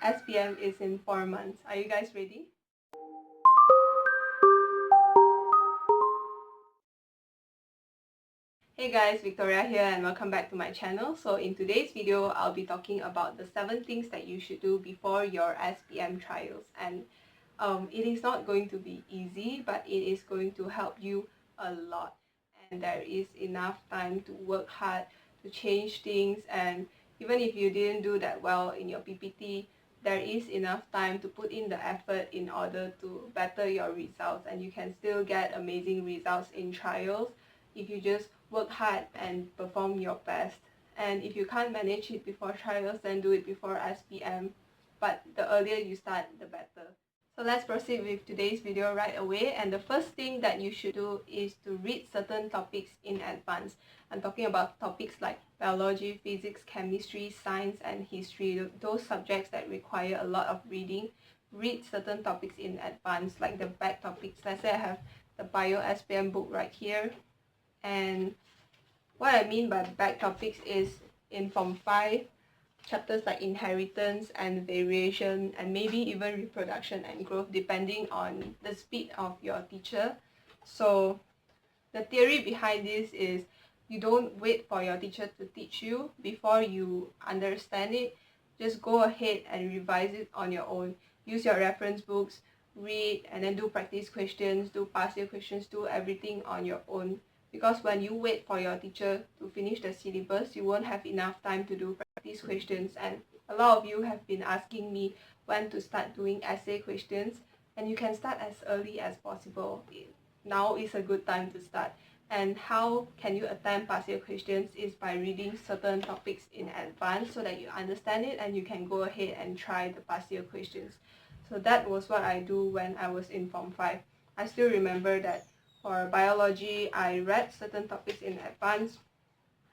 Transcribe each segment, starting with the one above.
SPM is in 4 months. Are you guys ready? Hey guys, Victoria here and welcome back to my channel. So in today's video, I'll be talking about the 7 things that you should do before your SPM trials. And it is not going to be easy, but it is going to help you a lot. And there is enough time to work hard, to change things, and even if you didn't do that well in your PPT, there is enough time to put in the effort in order to better your results, and you can still get amazing results in trials if you just work hard and perform your best. And if you can't manage it before trials, then do it before SPM, but the earlier you start, the better. So let's proceed with today's video right away. And the first thing that you should do is to read certain topics in advance. I'm talking about topics like biology, physics, chemistry, science, and history. Those subjects that require a lot of reading. Read certain topics in advance, like the back topics. Let's say I have the Bio SPM book right here. And what I mean by back topics is in Form 5, chapters like inheritance and variation, and maybe even reproduction and growth, depending on the speed of your teacher. So the theory behind this is you don't wait for your teacher to teach you before you understand it. Just go ahead and revise it on your own. Use your reference books, read, and then do practice questions, do past year questions, do everything on your own. Because when you wait for your teacher to finish the syllabus, you won't have enough time to do practice questions. And a lot of you have been asking me when to start doing essay questions, and you can start as early as possible. Now is a good time to start. And how can you attempt past year questions is by reading certain topics in advance so that you understand it and you can go ahead and try the past year questions. So that was what I do when I was in Form 5. I still remember that for biology, I read certain topics in advance.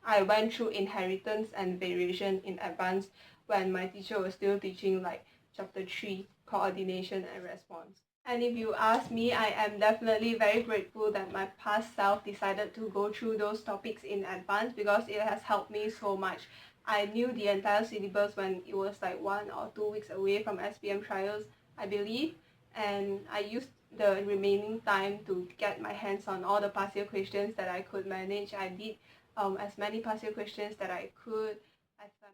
I went through inheritance and variation in advance when my teacher was still teaching like chapter 3, coordination and response. And if you ask me, I am definitely very grateful that my past self decided to go through those topics in advance because it has helped me so much. I knew the entire syllabus when it was like 1 or 2 weeks away from SPM trials, I believe, and I used the remaining time to get my hands on all the past year questions that I could manage. I did as many past year questions that I could.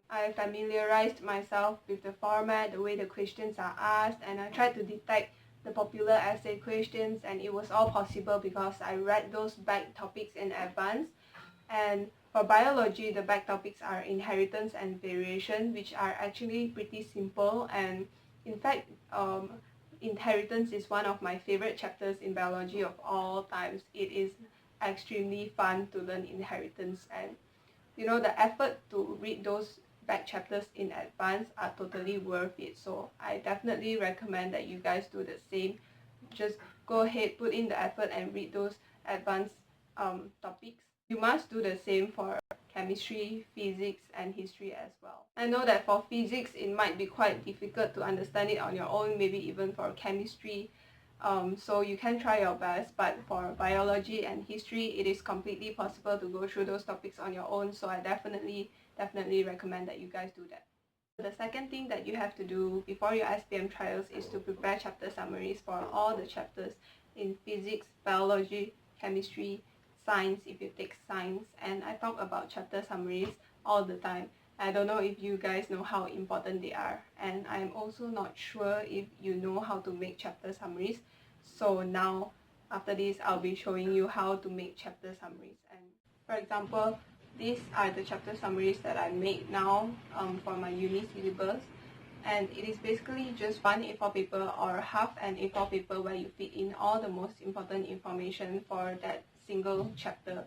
I familiarized myself with the format, the way the questions are asked, and I tried to detect the popular essay questions, and it was all possible because I read those back topics in advance. And for biology, the back topics are inheritance and variation, which are actually pretty simple. And in fact, inheritance is one of my favorite chapters in biology of all times. It is extremely fun to learn inheritance, and you know, the effort to read those back chapters in advance are totally worth it. So I definitely recommend that you guys do the same. Just go ahead, put in the effort and read those advanced topics. You must do the same for chemistry, physics, and history as well. I know that for physics, it might be quite difficult to understand it on your own, maybe even for chemistry. So you can try your best, but for biology and history, it is completely possible to go through those topics on your own. So I definitely recommend that you guys do that. The second thing that you have to do before your SPM trials is to prepare chapter summaries for all the chapters in physics, biology, chemistry, science if you take science, and I talk about chapter summaries all the time. I don't know if you guys know how important they are, and I'm also not sure if you know how to make chapter summaries. So now, after this, I'll be showing you how to make chapter summaries. And for example, these are the chapter summaries that I made now for my uni syllabus. And it is basically just one A4 paper or half an A4 paper where you fit in all the most important information for that single chapter.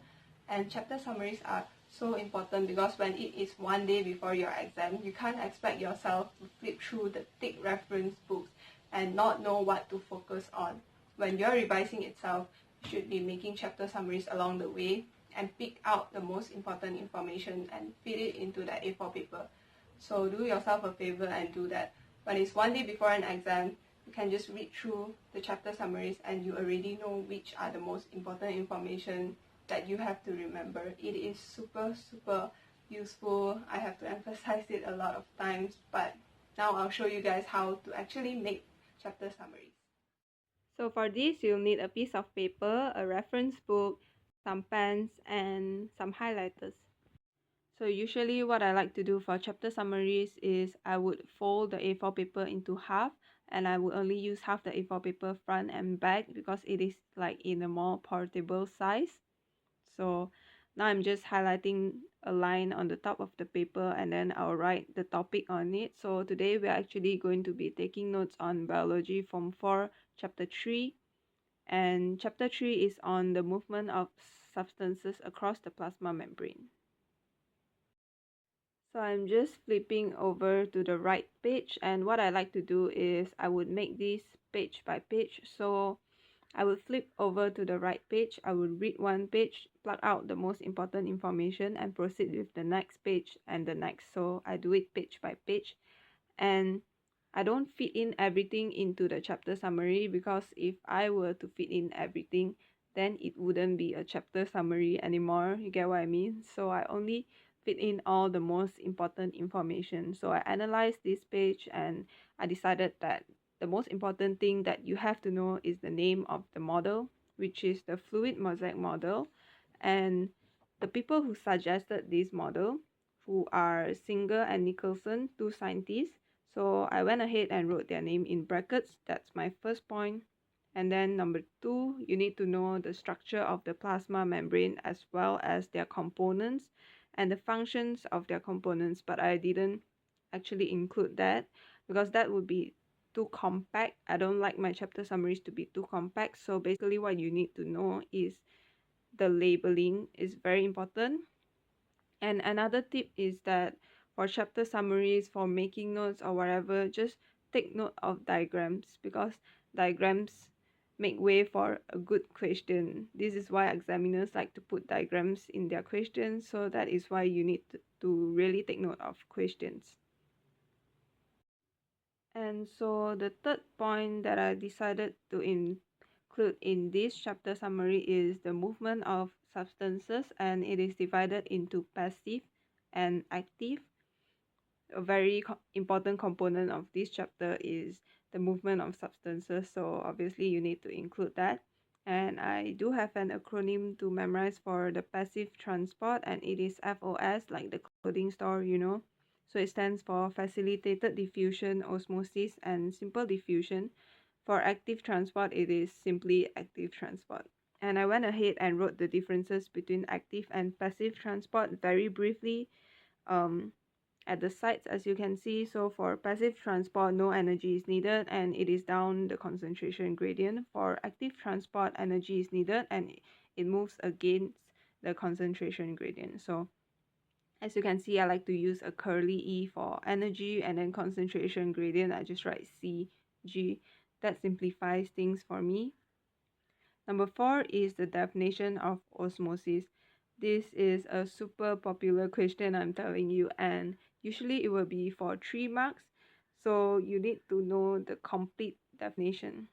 And chapter summaries are so important because when it is one day before your exam, you can't expect yourself to flip through the thick reference books and not know what to focus on. When you're revising itself, you should be making chapter summaries along the way and pick out the most important information and fit it into that A4 paper. So do yourself a favor and do that. When it's one day before an exam, you can just read through the chapter summaries and you already know which are the most important information that you have to remember. It is super useful. I have to emphasize it a lot of times, but Now I'll show you guys how to actually make chapter summaries. So for this, you'll need a piece of paper, a reference book, some pens, and some highlighters. So usually what I like to do for chapter summaries is I would fold the A4 paper into half, and I would only use half the A4 paper front and back because it is like in a more portable size. So now I'm just highlighting a line on the top of the paper, and then I'll write the topic on it. So today we're actually going to be taking notes on biology form 4 chapter 3, and chapter 3 is on the movement of substances across the plasma membrane. So I'm just flipping over to the right page, and what I like to do is I would make this page by page. So I will flip over to the right page, I will read one page, plug out the most important information, and proceed with the next page and the next. So I do it page by page, and I don't fit in everything into the chapter summary, because if I were to fit in everything, then it wouldn't be a chapter summary anymore. You get what I mean? So I only fit in all the most important information. So I analyzed this page, and I decided that the most important thing that you have to know is the name of the model, which is the fluid mosaic model. And the people who suggested this model, who are Singer and Nicholson, two scientists. So I went ahead and wrote their name in brackets. That's my first point. And then number 2, you need to know the structure of the plasma membrane as well as their components and the functions of their components. But I didn't actually include that because that would be too compact. I don't like my chapter summaries to be too compact. So basically what you need to know is the labeling is very important. And another tip is that for chapter summaries, for making notes or whatever, just take note of diagrams, because diagrams make way for a good question. This is why examiners like to put diagrams in their questions, so that is why you need to really take note of questions. And so the third point that I decided to include in this chapter summary is the movement of substances, and it is divided into passive and active. A very important component of this chapter is the movement of substances, so obviously you need to include that. And I do have an acronym to memorize for the passive transport, and it is FOS, like the clothing store, you know. So it stands for facilitated diffusion, osmosis, and simple diffusion. For active transport, it is simply active transport. And I went ahead and wrote the differences between active and passive transport very briefly at the sides, as you can see. So for passive transport, no energy is needed, and it is down the concentration gradient. For active transport, energy is needed, and it moves against the concentration gradient. So as you can see, I like to use a curly E for energy, and then concentration gradient, I just write CG. That simplifies things for me. Number 4 is the definition of osmosis. This is a super popular question, I'm telling you, and usually it will be for 3 marks. So you need to know the complete definition.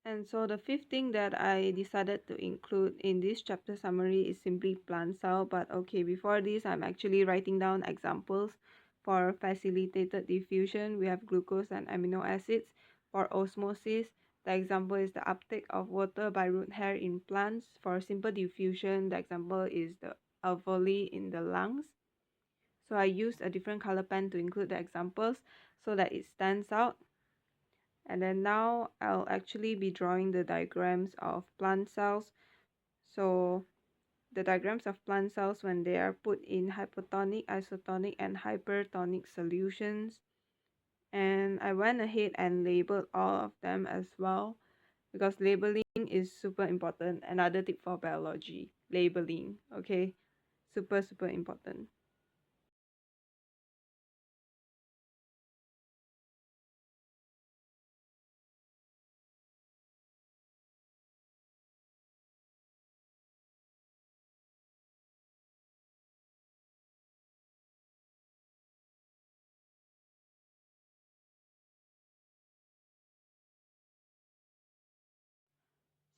And so the fifth thing that I decided to include in this chapter summary is simply plant cell. But okay, before this, I'm actually writing down examples. For facilitated diffusion, we have glucose and amino acids. For osmosis, the example is the uptake of water by root hair in plants. For simple diffusion, the example is the alveoli in the lungs. So I used a different color pen to include the examples so that it stands out. And then now I'll actually be drawing the diagrams of plant cells. So the diagrams of plant cells when they are put in hypotonic, isotonic, and hypertonic solutions. And I went ahead and labeled all of them as well, because labeling is super important. Another tip for biology, labeling, okay? Super, super important.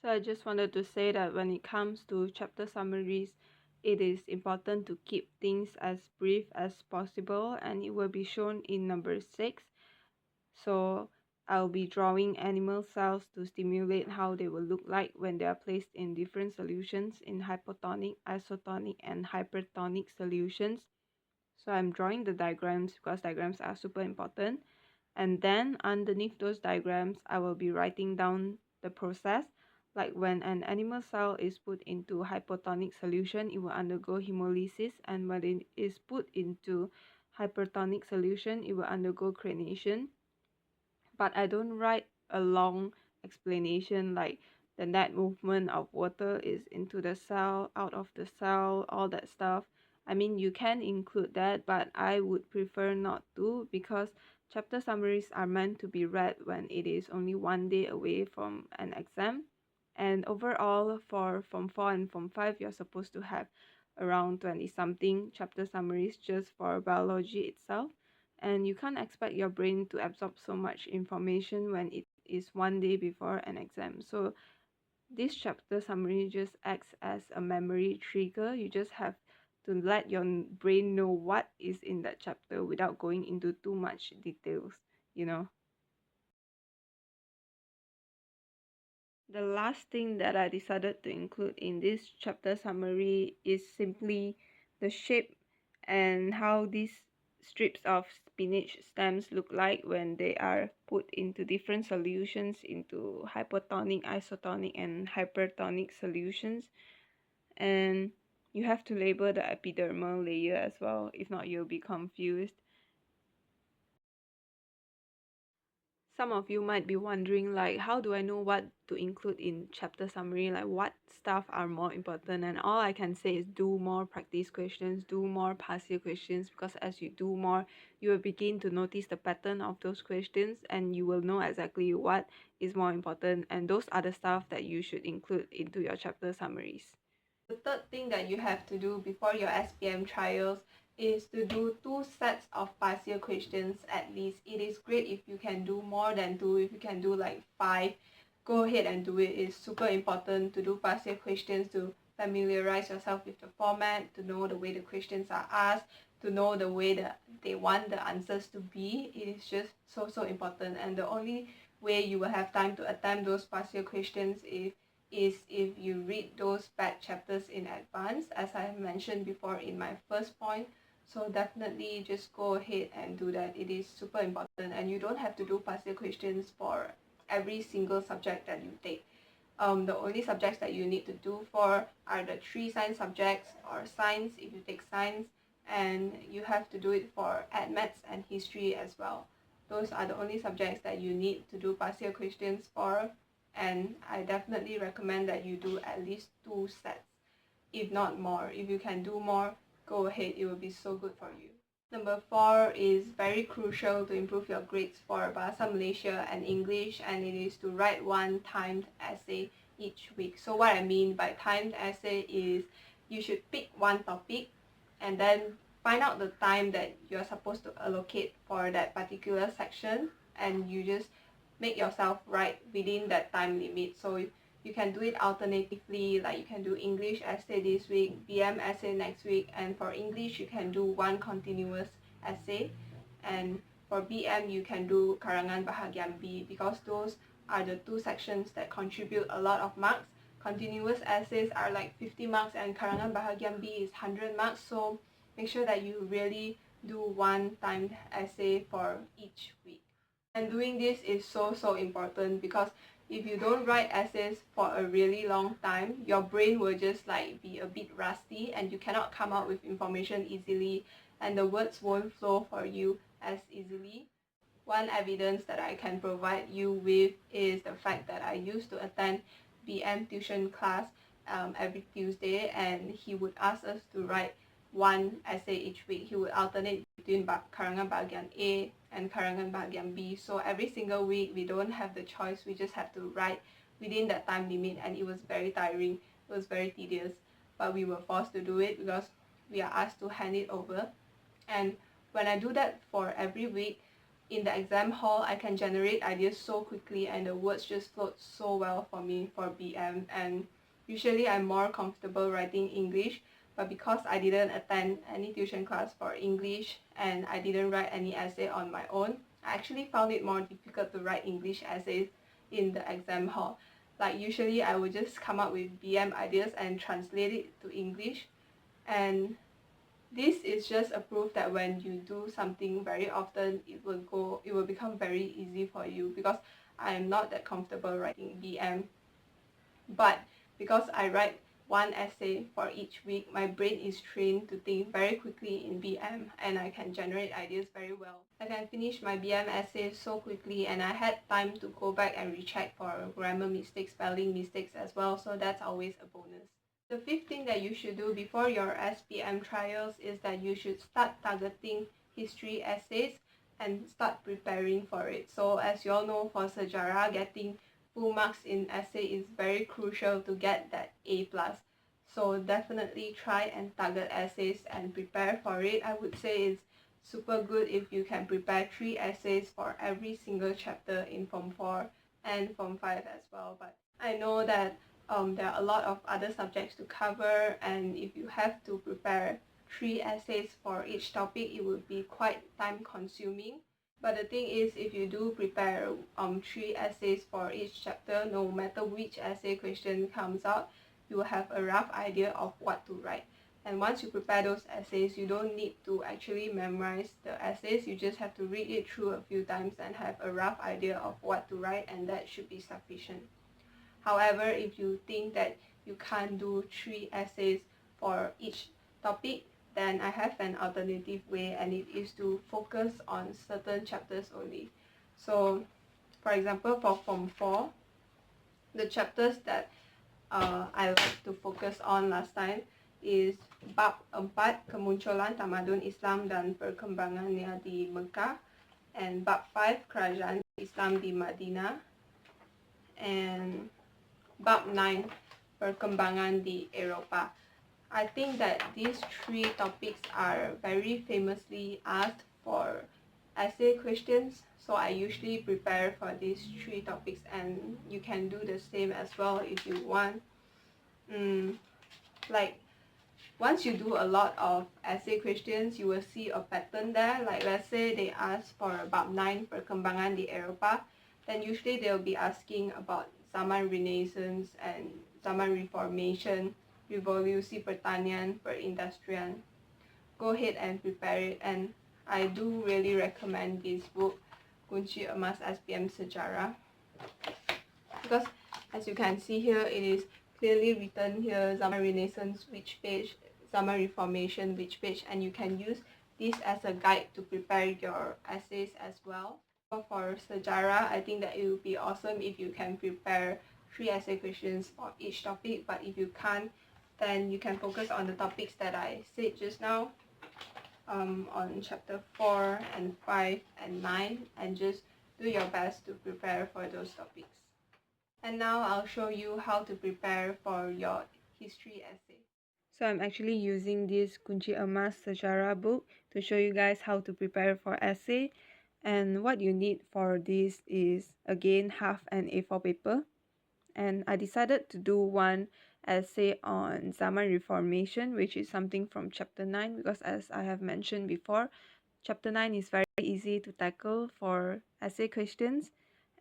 So I just wanted to say that when it comes to chapter summaries, it is important to keep things as brief as possible, and it will be shown in number 6. So I'll be drawing animal cells to stimulate how they will look like when they are placed in different solutions in hypotonic, isotonic, and hypertonic solutions. So I'm drawing the diagrams because diagrams are super important. And then underneath those diagrams, I will be writing down the process. Like when an animal cell is put into hypotonic solution, it will undergo hemolysis, and when it is put into hypertonic solution, it will undergo crenation. But I don't write a long explanation like the net movement of water is into the cell, out of the cell, all that stuff. I mean, you can include that, but I would prefer not to, because chapter summaries are meant to be read when it is only one day away from an exam. And overall, for Form 4 and Form 5, you're supposed to have around 20 something chapter summaries just for biology itself, and you can't expect your brain to absorb so much information when it is one day before an exam. So this chapter summary just acts as a memory trigger. You just have to let your brain know what is in that chapter without going into too much details, you know. The last thing that I decided to include in this chapter summary is simply the shape and how these strips of spinach stems look like when they are put into different solutions, into hypotonic, isotonic, and hypertonic solutions. And you have to label the epidermal layer as well, if not you'll be confused. Some of you might be wondering, like, how do I know what to include in chapter summary? Like, what stuff are more important? And all I can say is do more practice questions, do more past year questions, because as you do more, you will begin to notice the pattern of those questions, and you will know exactly what is more important. And those are the stuff that you should include into your chapter summaries. The third thing that you have to do before your SPM trials is to do 2 sets of past year questions at least. It is great if you can do more than 2. If you can do like 5, go ahead and do it. It's super important to do past year questions to familiarize yourself with the format, to know the way the questions are asked, to know the way that they want the answers to be. It is just so important, and the only way you will have time to attempt those past year questions is if you read those back chapters in advance, as I have mentioned before in my first point. So definitely just go ahead and do that. It is super important, and you don't have to do past year questions for every single subject that you take. The only subjects that you need to do for are the 3 science subjects, or science if you take science, and you have to do it for admaths and history as well. Those are the only subjects that you need to do past year questions for, and I definitely recommend that you do at least 2 sets, if not more. If you can do more, go ahead, it will be so good for you. Number 4 is very crucial to improve your grades for Bahasa Malaysia and English, and it is to write one timed essay each week. So what I mean by timed essay is you should pick one topic and then find out the time that you're supposed to allocate for that particular section, and you just make yourself write within that time limit. So you can do it alternatively, like you can do English essay this week, BM essay next week, and for English you can do one continuous essay, and for BM you can do karangan bahagian B, because those are the 2 sections that contribute a lot of marks. Continuous essays are like 50 marks and karangan bahagian B is 100 marks, so make sure that you really do one timed essay for each week. And doing this is so important, because if you don't write essays for a really long time, your brain will just like be a bit rusty and you cannot come up with information easily, and the words won't flow for you as easily. One evidence that I can provide you with is the fact that I used to attend BM tuition class every Tuesday, and he would ask us to write one essay each week. He would alternate between karangan bahagian A and karangan bahagian B. So every single week we don't have the choice, we just have to write within that time limit, and it was very tiring, it was very tedious, but we were forced to do it because we are asked to hand it over. And when I do that for every week, in the exam hall I can generate ideas so quickly, and the words just float so well for me for BM. And usually I'm more comfortable writing English, but because I didn't attend any tuition class for English and I didn't write any essay on my own, I actually found it more difficult to write English essays in the exam hall. Like usually I would just come up with BM ideas and translate it to English, and this is just a proof that when you do something very often, it will become very easy for you, because I am not that comfortable writing BM. But because I write one essay for each week, my brain is trained to think very quickly in BM and I can generate ideas very well. I can finish my BM essay so quickly, and I had time to go back and recheck for grammar mistakes, spelling mistakes as well, so that's always a bonus. The fifth thing that you should do before your SPM trials is that you should start targeting history essays and start preparing for it. So as you all know, for sejarah, getting full marks in essay is very crucial to get that A+. So definitely try and target essays and prepare for it. I would say it's super good if you can prepare 3 essays for every single chapter in Form 4 and Form 5 as well. But I know that there are a lot of other subjects to cover, and if you have to prepare 3 essays for each topic, it would be quite time consuming. But the thing is, if you do prepare 3 essays for each chapter, no matter which essay question comes out, you will have a rough idea of what to write. And once you prepare those essays, you don't need to actually memorize the essays, you just have to read it through a few times and have a rough idea of what to write, and that should be sufficient. However, if you think that you can't do 3 essays for each topic, then I have an alternative way, and it is to focus on certain chapters only. So, for example, for Form 4, the chapters that I like to focus on last time is Bab 4, Kemunculan Tamadun Islam dan Perkembangannya di Mekah, and Bab 5, Kerajaan Islam di Madinah, and Bab 9, Perkembangan di Eropah. I think that these 3 topics are very famously asked for essay questions, so I usually prepare for these 3 topics, and you can do the same as well if you want. Like once you do a lot of essay questions, you will see a pattern there. Like let's say they ask for Bab 9, Perkembangan di Eropah, then usually they'll be asking about Zaman Renaissance and Zaman Reformation, Revolusi Pertanian, Perindustrian. Go ahead and prepare it, and I do really recommend this book, Kunci Emas SPM Sejarah, because as you can see here, it is clearly written here, Zaman Renaissance which page, Zaman Reformation which page, and you can use this as a guide to prepare your essays as well. For sejarah, I think that it would be awesome if you can prepare 3 essay questions for each topic, but if you can't, then you can focus on the topics that I said just now, on chapter 4 and 5 and 9, and just do your best to prepare for those topics. And now I'll show you how to prepare for your history essay. So I'm actually using this Kunci Emas Sejarah book to show you guys how to prepare for essay. And what you need for this is, again, half an A4 paper. And I decided to do one essay on Zaman Reformation, which is something from chapter 9, because as I have mentioned before, chapter 9 is very easy to tackle for essay questions.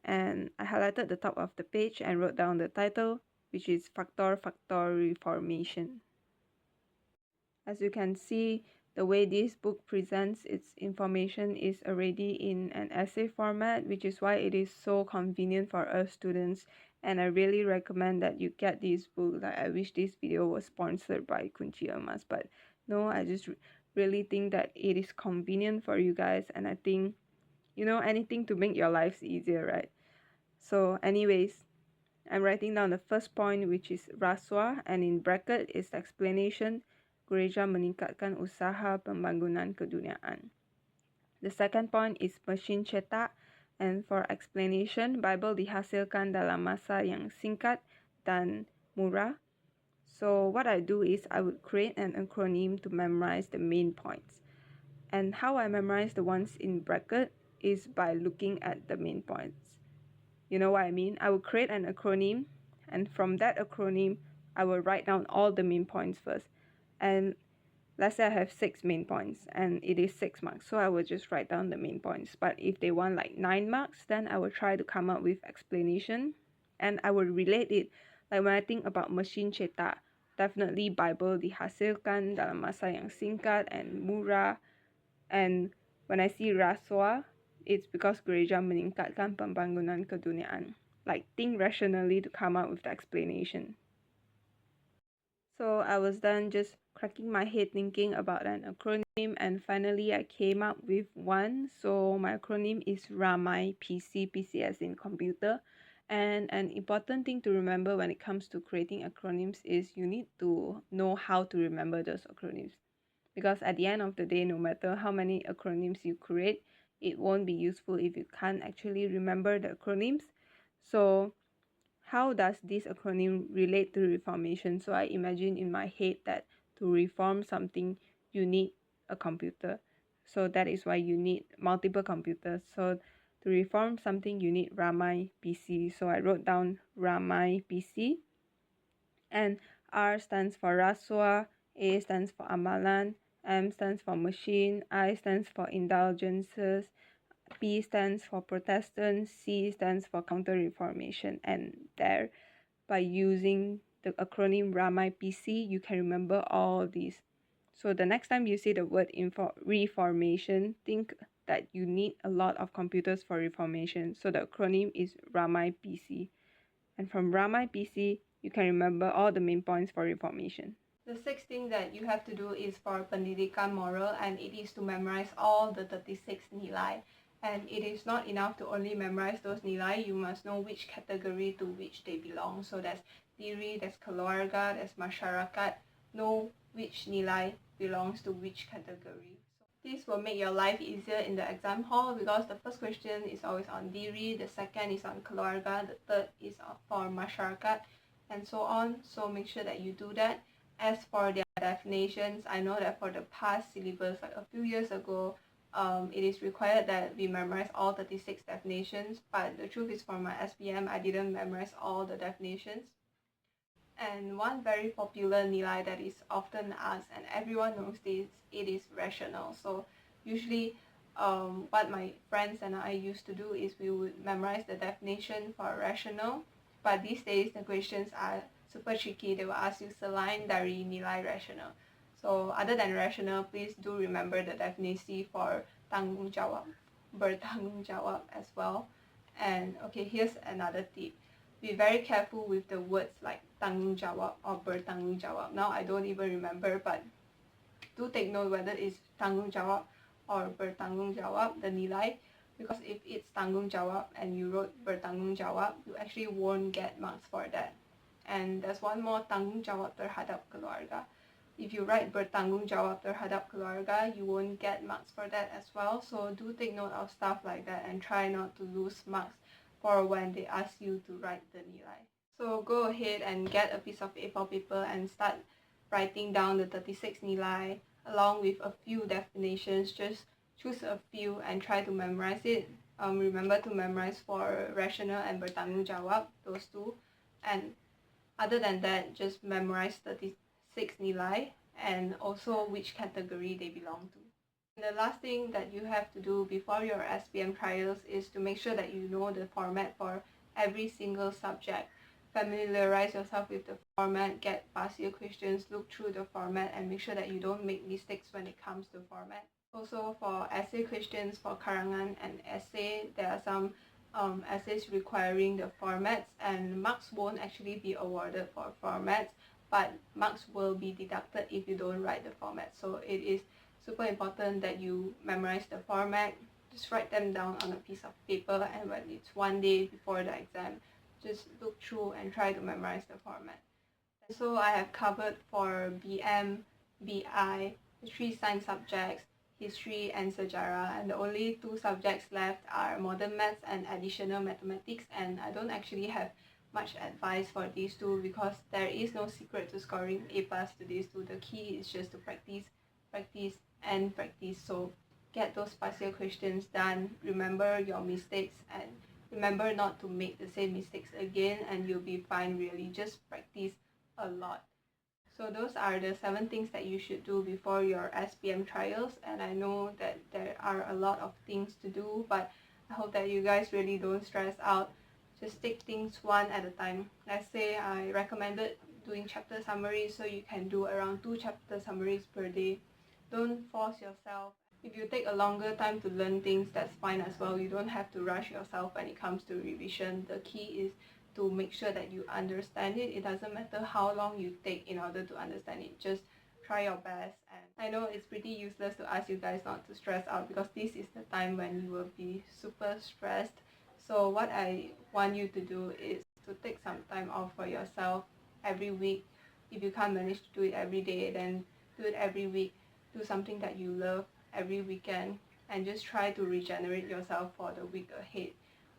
And I highlighted the top of the page and wrote down the title, which is Factor Reformation. As you can see, the way this book presents its information is already in an essay format, which is why it is so convenient for us students, and I really recommend that you get this book. Like, I wish this video was sponsored by Kunci Emas, but no, I just really think that it is convenient for you guys, and I think, anything to make your lives easier, right? So anyways, I'm writing down the first point, which is rasuah, and in bracket is explanation, gereja meningkatkan usaha pembangunan keduniaan. The second point is mesin cetak, and for explanation, Bible dihasilkan dalam masa yang singkat dan murah. So what I do is I would create an acronym to memorize the main points. And how I memorize the ones in bracket is by looking at the main points. You know what I mean? I will create an acronym, and from that acronym, I will write down all the main points first. And let's say I have 6 main points and it is 6 marks, so I will just write down the main points. But if they want like 9 marks, then I will try to come up with explanation and I will relate it. Like when I think about machine cetak, definitely Bible dihasilkan dalam masa yang singkat and murah. And when I see rasuah, it's because gereja meningkatkan pembangunan keduniaan. Like think rationally to come up with the explanation. So I was then just cracking my head thinking about an acronym, and finally I came up with one. So my acronym is RAMAI PC, PC as in computer. And an important thing to remember when it comes to creating acronyms is you need to know how to remember those acronyms. Because at the end of the day, no matter how many acronyms you create, it won't be useful if you can't actually remember the acronyms. So how does this acronym relate to Reformation? So I imagine in my head that to reform something, you need a computer. So that is why you need multiple computers. So to reform something, you need Ramai PC. So I wrote down Ramai PC. And R stands for Raswa, A stands for Amalan, M stands for machine, I stands for indulgences, P stands for Protestant, C stands for Counter-Reformation, and there, by using the acronym RAMI-PC, you can remember all these. So the next time you see the word Reformation, think that you need a lot of computers for Reformation. So the acronym is RAMI-PC. And from RAMI-PC, you can remember all the main points for Reformation. The sixth thing that you have to do is for pendidikan moral, and it is to memorize all the 36 nilai. And it is not enough to only memorize those nilai, you must know which category to which they belong. So there's diri, there's keluarga, there's masyarakat, know which nilai belongs to which category. So this will make your life easier in the exam hall because the first question is always on diri, the second is on keluarga, the third is for masyarakat, and so on. So make sure that you do that. As for their definitions, I know that for the past syllabus, like a few years ago, it is required that we memorize all 36 definitions, but the truth is for my SPM, I didn't memorize all the definitions. And one very popular nilai that is often asked, and everyone knows this, it is rational. So usually what my friends and I used to do is we would memorize the definition for rational, but these days the questions are super tricky. They will ask you selain dari nilai rational. So other than rational, please do remember the definition for tanggungjawab, bertanggungjawab as well. And okay, here's another tip. Be very careful with the words like tanggungjawab or bertanggungjawab. Now I don't even remember, but do take note whether it's tanggungjawab or bertanggungjawab, the nilai, because if it's tanggungjawab and you wrote bertanggungjawab, you actually won't get marks for that. And there's one more, tanggungjawab terhadap keluarga. If you write bertanggungjawab terhadap keluarga, you won't get marks for that as well. So do take note of stuff like that and try not to lose marks for when they ask you to write the nilai. So go ahead and get a piece of A4 paper and start writing down the 36 nilai along with a few definitions. Just choose a few and try to memorize it. Remember to memorize for rational and bertanggungjawab, those two. And other than that, just memorize 36 nilai and also which category they belong to. And the last thing that you have to do before your SPM trials is to make sure that you know the format for every single subject. Familiarize yourself with the format, get past year questions, look through the format, and make sure that you don't make mistakes when it comes to format. Also, for essay questions for karangan and essay, there are some essays requiring the formats, and marks won't actually be awarded for formats, but marks will be deducted if you don't write the format. So it is super important that you memorize the format. Just write them down on a piece of paper, and when it's one day before the exam, just look through and try to memorize the format. So I have covered for BM, BI, the 3 science subjects, history and sejarah, and the only 2 subjects left are modern maths and additional mathematics, and I don't actually have much advice for these 2 because there is no secret to scoring A+ to these 2. The key is just to practice, practice and practice. So get those past year questions done, remember your mistakes, and remember not to make the same mistakes again, and you'll be fine really. Just practice a lot. So those are the 7 things that you should do before your SPM trials, and I know that there are a lot of things to do, but I hope that you guys really don't stress out. Just take things one at a time. Let's say I recommended doing chapter summaries, so you can do around 2 chapter summaries per day. Don't force yourself. If you take a longer time to learn things, that's fine as well. You don't have to rush yourself when it comes to revision. The key is to make sure that you understand it. It doesn't matter how long you take in order to understand it. Just try your best. And I know it's pretty useless to ask you guys not to stress out, because this is the time when you will be super stressed. So what I want you to do is to take some time off for yourself every week. If you can't manage to do it every day, then do it every week. Do something that you love every weekend, and just try to regenerate yourself for the week ahead.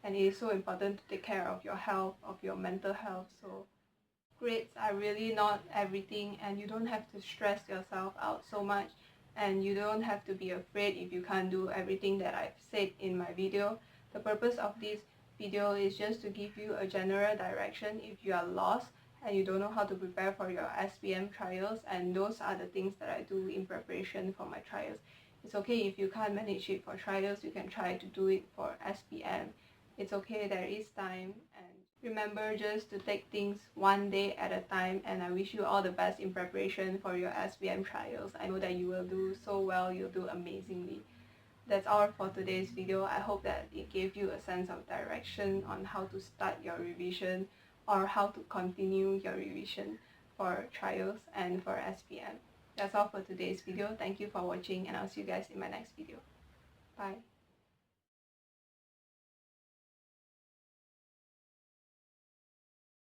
And it is so important to take care of your health, of your mental health. So grades are really not everything, and you don't have to stress yourself out so much, and you don't have to be afraid if you can't do everything that I've said in my video. The purpose of this video is just to give you a general direction if you are lost and you don't know how to prepare for your SPM trials, and those are the things that I do in preparation for my trials. It's okay if you can't manage it for trials, you can try to do it for SPM. It's okay, there is time, and remember just to take things one day at a time, and I wish you all the best in preparation for your SPM trials. I know that you will do so well, you'll do amazingly. That's all for today's video. I hope that it gave you a sense of direction on how to start your revision or how to continue your revision for trials and for SPM. That's all for today's video. Thank you for watching, and I'll see you guys in my next video. Bye.